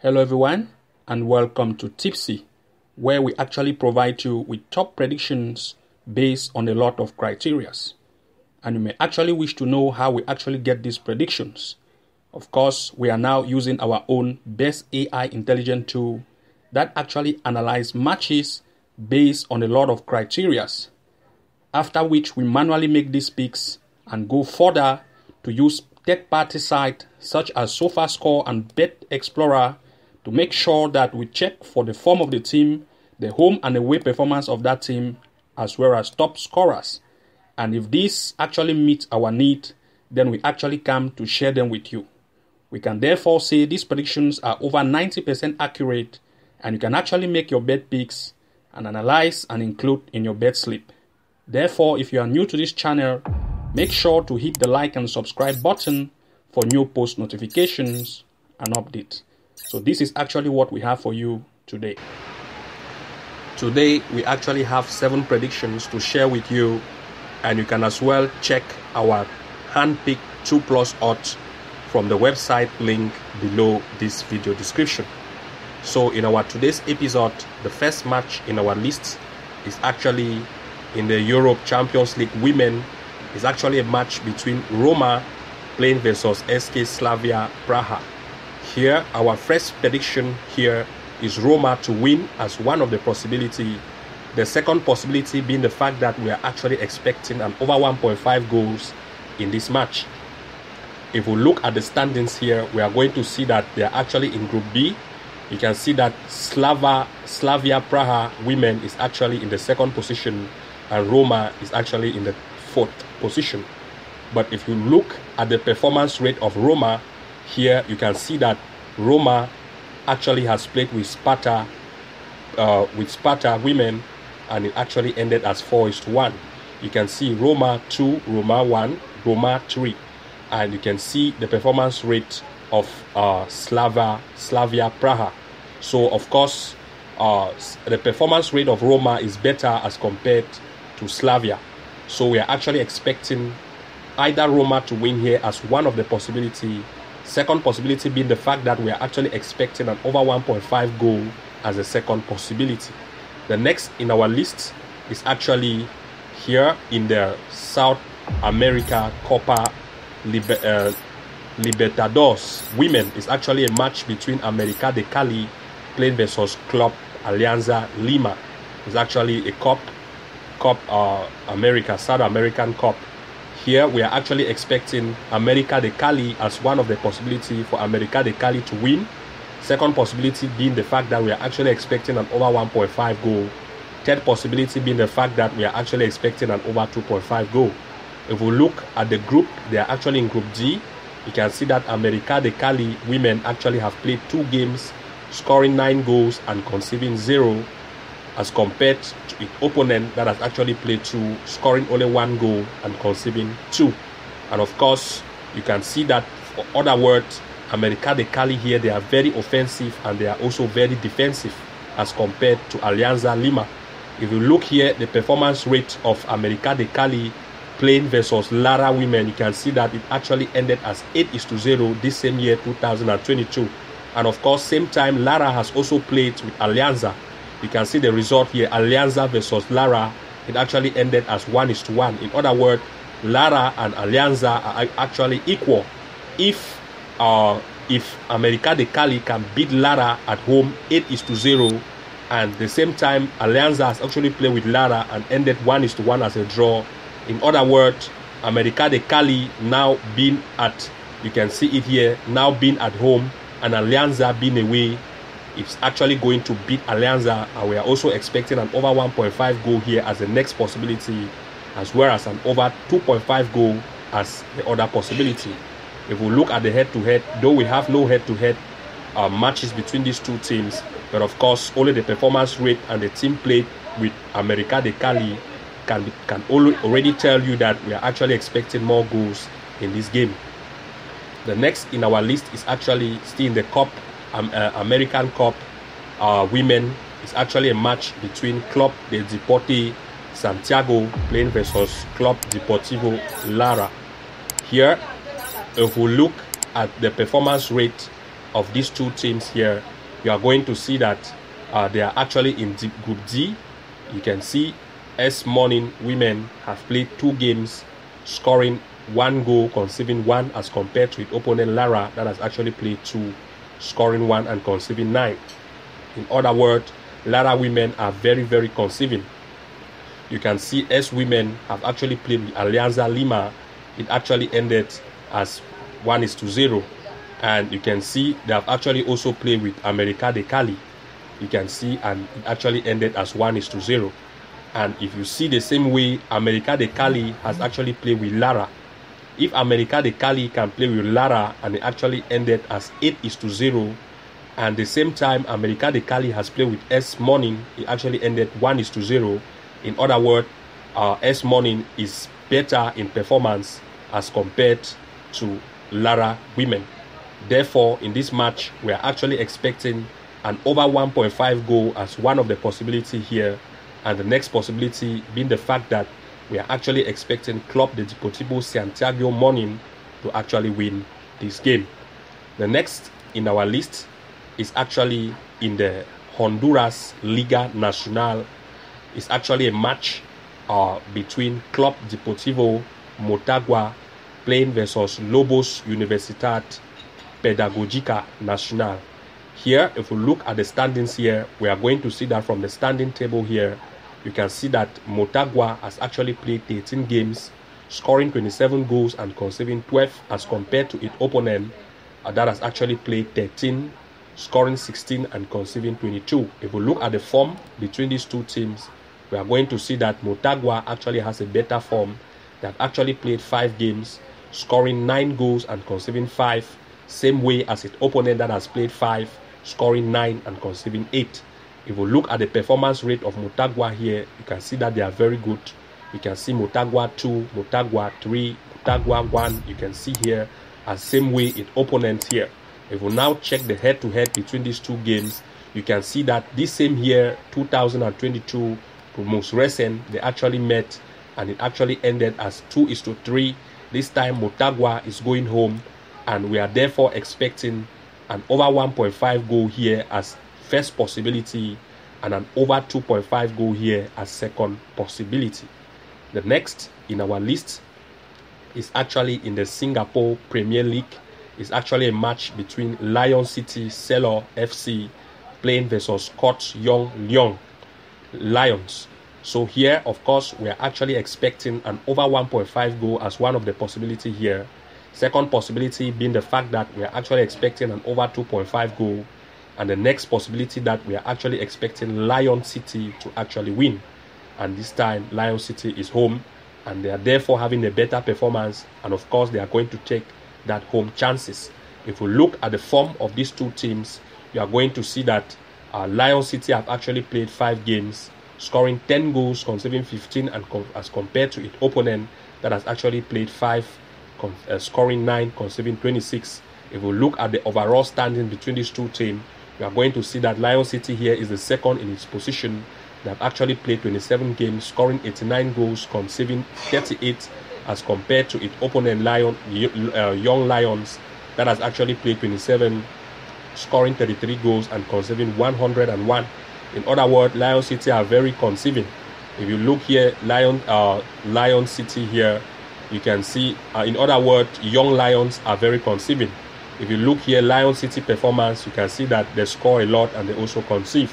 Hello everyone, and welcome to Tipsy, where we actually provide you with top predictions based on a lot of criteria. And you may actually wish to know how we actually get these predictions. Of course, we are now using our own best AI intelligent tool that actually analyzes matches based on a lot of criteria. After which we manually make these picks and go further to use third-party sites such as SofaScore and Bet Explorer to make sure that we check for the form of the team, the home and away performance of that team, as well as top scorers. And if this actually meets our need, then we actually come to share them with you. We can therefore say these predictions are over 90% accurate, and you can actually make your bet picks and analyze and include in your bet slip. Therefore, if you are new to this channel, make sure to hit the like and subscribe button for new post notifications and updates. So this is actually what we have for you today. Today, we actually have 7 predictions to share with you, and you can as well check our hand-picked 2+ odds from the website link below this video description. So in our today's episode, the first match in our list is actually in the Europe Champions League Women. Is actually a match between Roma playing versus SK Slavia Praha. Here, our first prediction here is Roma to win as one of the possibility. The second possibility being the fact that we are actually expecting an over 1.5 goals in this match. If we look at the standings here, we are going to see that they are actually in Group B. You can see that Slavia Praha women is actually in the second position, and Roma is actually in the 4th position. But if you look at the performance rate of Roma, here you can see that Roma actually has played with Sparta women, and it actually ended as 4-1. You can see Roma 2, Roma 1, Roma 3, and you can see the performance rate of Slavia Praha. So of course, the performance rate of Roma is better as compared to Slavia. So we are actually expecting either Roma to win here as one of the possibility. Second possibility being the fact that we are actually expecting an over 1.5 goal as a second possibility. The next in our list is actually here in the South America Copa Libertadores Women. Is actually a match between América de Cali playing versus Club Alianza Lima. It's actually a South American Cup. Here we are actually expecting América de Cali as one of the possibility for América de Cali to win. Second possibility being the fact that we are actually expecting an over 1.5 goal. Third possibility being the fact that we are actually expecting an over 2.5 goal. If we look at the group, they are actually in Group D. You can see that América de Cali women actually have played 2 games, scoring 9 goals and conceding 0, as compared to its opponent that has actually played 2, scoring only 1 goal and conceding 2. And of course, you can see that, for other words, América de Cali here, they are very offensive and they are also very defensive as compared to Alianza Lima. If you look here, the performance rate of América de Cali playing versus Lara women, you can see that it actually ended as 8-0 this same year, 2022. And of course, same time, Lara has also played with Alianza. You can see the result here, Alianza versus Lara. It actually ended as 1-1. In other words, Lara and Alianza are actually equal. If América de Cali can beat Lara at home 8-0, and the same time Alianza has actually played with Lara and ended 1-1 as a draw. In other words, América de Cali now being at, you can see it here, now being at home, and Alianza being away, it's actually going to beat Alianza, and we are also expecting an over 1.5 goal here as the next possibility, as well as an over 2.5 goal as the other possibility. If we look at the head-to-head, though we have no head-to-head matches between these two teams, but of course only the performance rate and the team played with América de Cali can already tell you that we are actually expecting more goals in this game. The next in our list is actually still in the Cup, American Cup women. Is actually a match between Club de Deporte Santiago playing versus Club Deportivo Lara. Here, if we look at the performance rate of these two teams here, you are going to see that they are actually in Group D. You can see S Morning Women have played 2 games, scoring 1 goal, conceding 1, as compared to its opponent Lara that has actually played 2, scoring 1 and conceding 9. In other words, Lara Women are very, very conceding. You can see S Women have actually played with Alianza Lima. It actually ended as 1-0. And you can see they have actually also played with América de Cali. You can see, and it actually ended as 1-0. And if you see the same way, América de Cali has actually played with Lara. If América de Cali can play with Lara and it actually ended as 8-0, and the same time América de Cali has played with S Morning, it actually ended 1-0. In other words, S Morning is better in performance as compared to Lara Women. Therefore, in this match, we are actually expecting an over 1.5 goal as one of the possibility here, and the next possibility being the fact that we are actually expecting Club de Deportivo Santiago Morning to actually win this game. The next in our list is actually in the Honduras Liga Nacional. It's actually a match between Club Deportivo Motagua playing versus Lobos Universidad Pedagógica Nacional. Here, if we look at the standings here, we are going to see that from the standing table here, you can see that Motagua has actually played 13 games, scoring 27 goals and conceding 12, as compared to its opponent that has actually played 13, scoring 16 and conceding 22. If we look at the form between these two teams, we are going to see that Motagua actually has a better form. They have actually played 5 games, scoring 9 goals and conceding 5, same way as its opponent that has played 5, scoring 9 and conceding 8. If we look at the performance rate of Motagua here, you can see that they are very good. You can see Motagua 2, Motagua 3, Motagua 1. You can see here, as same way its opponent here. If we now check the head-to-head between these two games, you can see that this same year, 2022, the most recent, they actually met and it actually ended as 2-3. This time Motagua is going home, and we are therefore expecting an over 1.5 goal here as first possibility and an over 2.5 goal here as second possibility. The next in our list is actually in the Singapore Premier League. It's actually a match between Lion City Selor FC playing versus Scott Young Leong Lions. So here, of course, we are actually expecting an over 1.5 goal as one of the possibility here. Second possibility being the fact that we are actually expecting an over 2.5 goal. And the next possibility that we are actually expecting Lion City to actually win. And this time, Lion City is home, and they are therefore having a better performance. And of course, they are going to take that home chances. If we look at the form of these two teams, you are going to see that Lion City have actually played 5 games, scoring 10 goals, conceding 15, and as compared to its opponent that has actually played 5, scoring 9, conceding 26. If we look at the overall standing between these two teams, we are going to see that Lion City here is the second in its position. They have actually played 27 games, scoring 89 goals, conceding 38, as compared to its opponent Young Lions that has actually played 27, scoring 33 goals and conceding 101. In other words, Lion City are very conceding. If you look here, Lion City here, you can see, in other words, Young Lions are very conceding. If you look here, Lion City performance, you can see that they score a lot and they also conceive.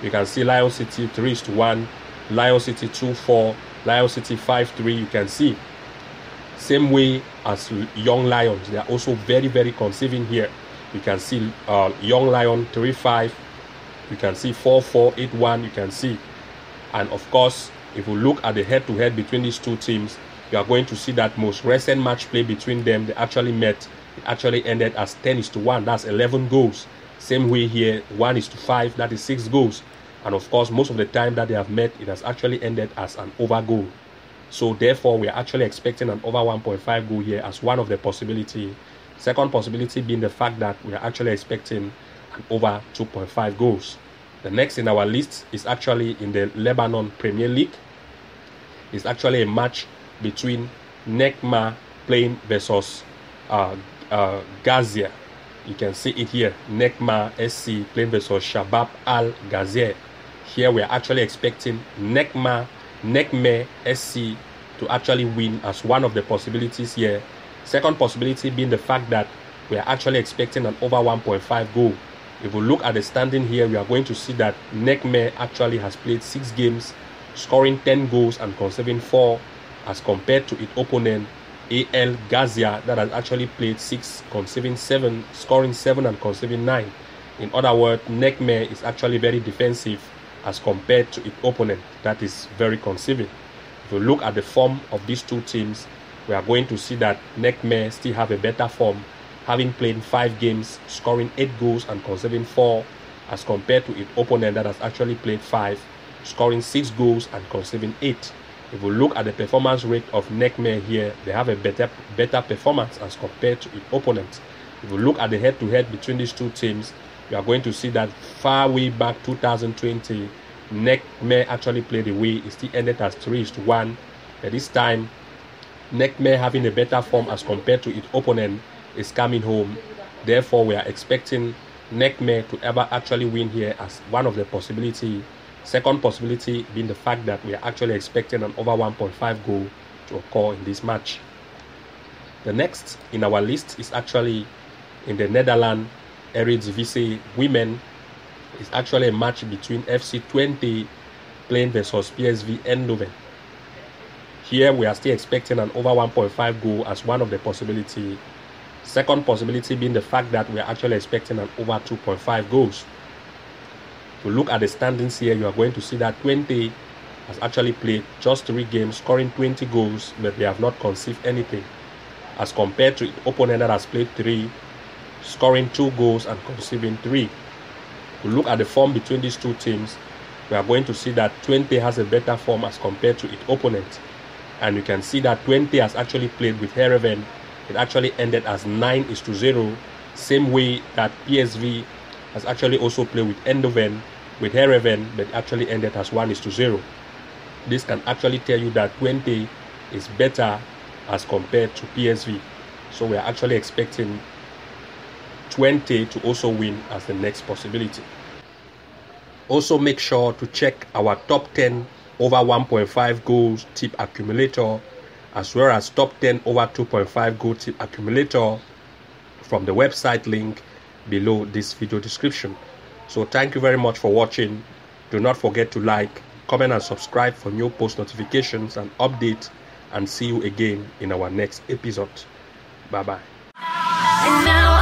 You can see Lion City 3-1, Lion City 2-4, Lion City 5-3. You can see same way as Young Lions, they are also very, very conceiving here. You can see Young Lion 3-5. You can see 4-4, 8-1. You can see, and of course, if we look at the head-to-head between these two teams, you are going to see that most recent match play between them, they actually met. It actually ended as 10-1. That's 11 goals. Same way here, 1-5. That is 6 goals. And of course, most of the time that they have met, it has actually ended as an over goal. So therefore, we are actually expecting an over 1.5 goal here as one of the possibility. Second possibility being the fact that we are actually expecting an over 2.5 goals. The next in our list is actually in the Lebanon Premier League. It's actually a match between Nekma playing versus Gazia. You can see it here. Nekma SC playing versus Shabab Al Ghazir. Here we are actually expecting Nekme SC to actually win as one of the possibilities here. Second possibility being the fact that we are actually expecting an over 1.5 goal. If we look at the standing here, we are going to see that Nekme actually has played 6 games, scoring 10 goals and conceding 4, as compared to its opponent AL Ghazir that has actually played 6, conceding 7, scoring 7 and conceding 9. In other words, Nekme is actually very defensive as compared to its opponent that is very conceding. If we look at the form of these two teams, we are going to see that Nekme still have a better form, having played 5 games, scoring 8 goals and conceding 4, as compared to its opponent that has actually played 5, scoring 6 goals and conceding 8. If we look at the performance rate of Nekme here, they have a better performance as compared to its opponent. If we look at the head-to-head between these two teams, we are going to see that far way back 2020, Nekme actually played away. It still ended as 3-1. But this time, Nekme having a better form as compared to its opponent is coming home. Therefore, we are expecting Nekme to ever actually win here as one of the possibilities. Second possibility being the fact that we are actually expecting an over 1.5 goal to occur in this match. The next in our list is actually in the Netherlands Eredivisie Women. It's actually a match between FC Twente playing versus PSV Eindhoven. Here we are still expecting an over 1.5 goal as one of the possibilities. Second possibility being the fact that we are actually expecting an over 2.5 goals. To look at the standings here, you are going to see that Twente has actually played just 3 games, scoring 20 goals, but they have not conceded anything, as compared to its opponent that has played 3, scoring 2 goals and conceding 3. To look at the form between these two teams, we are going to see that Twente has a better form as compared to its opponent. And you can see that Twente has actually played with Heerenveen. It actually ended as 9-0, same way that PSV has actually also played with Eindhoven, with Heerenveen, but actually ended as 1-0. This can actually tell you that Twente is better as compared to PSV. So we are actually expecting Twente to also win as the next possibility. Also make sure to check our top 10 over 1.5 goals tip accumulator, as well as top 10 over 2.5 goal tip accumulator from the website link below this video description. So thank you very much for watching. Do not forget to like, comment and subscribe for new post notifications and updates, and see you again in our next episode. Bye bye.